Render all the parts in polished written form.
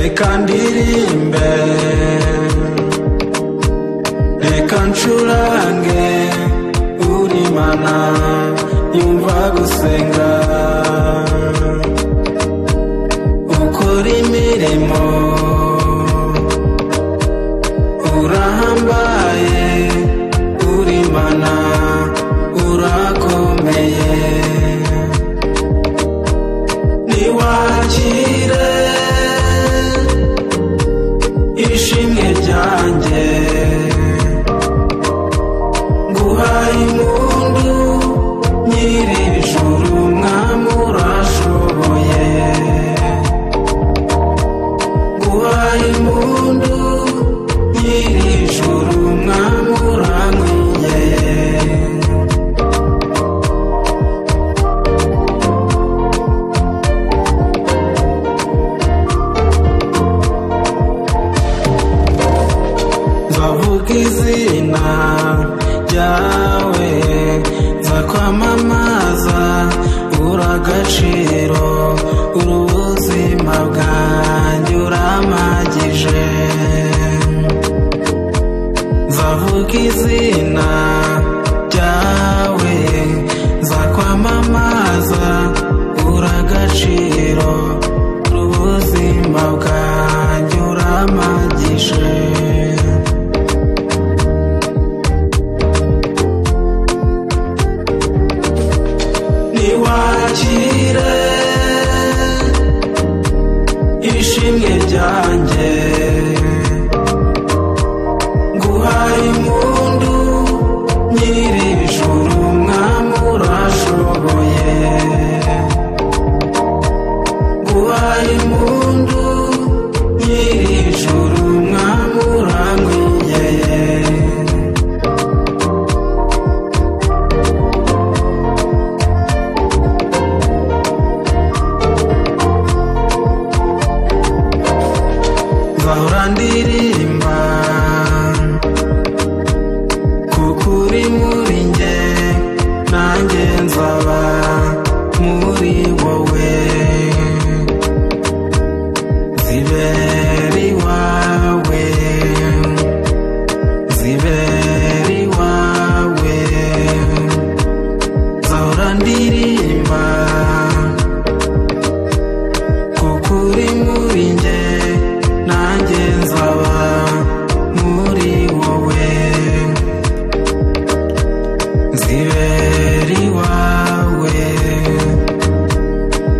reka ndirimbe, reka ncurange, uri Mana yumva gusenga, ukora imirimo, urahambaye, uri Mana urakomeye, niwakire ishimwe ryanjye, nguhaye impundu nyir'ijuru, mwami urashoboye, nguhaye impundu nyir'ijuru, mwami urankwiye. Nzavuga izina ryawe, nzakwamamaza, uragaciro, uri ubuzima bwanjye, uramagije. Nzavuga izina ryawe, nzakwamamaza, uragaciro, uri ubuzima bwanjye, uramagije. Niwakire ishimwe ryanjye, nguhaye impundu nyir'ijuru, mwami urashoboye, nguhaye impundu nyir'ijuru, mwami urankwiye. Nzahora ndirimba kuko uri muri njye, nanjye nzaba muri wowe, nzibera iwawe, nzibera iwawe. Nzahora ndirimba kuko uri muri njye, nanjye nzaba muri wowe, nzibera iwawe,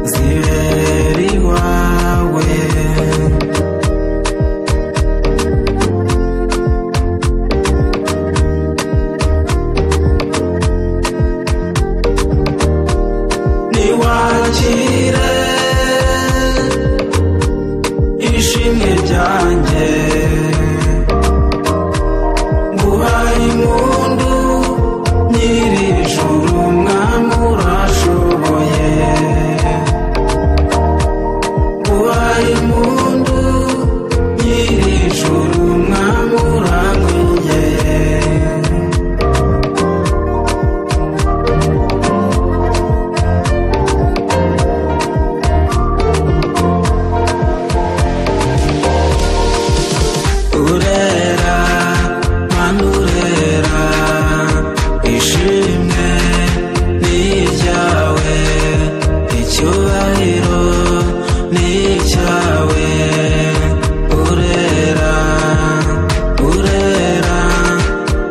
nzibera iwawe. Niwakire ishimwe ryanjye, nguhaye impundu nyir'ijuru, mwami urashoboye, nguhaye impundu nyir'ijuru, mwami urankwiye. Urera, Mana urera, ishimwe ni iryawe, icyubahiro ni icyawe. Urera, urera,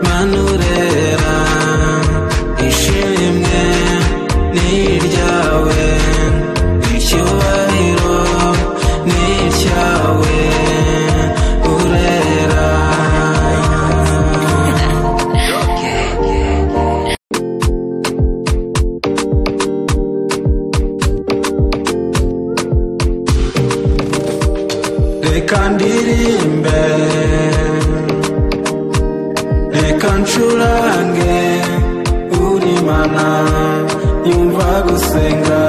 Mana urera, ishimwe ni iryawe, icyubahiro ni icyawe. Reka ndirimbe, reka ncurange, uri Mana yumva gusenga,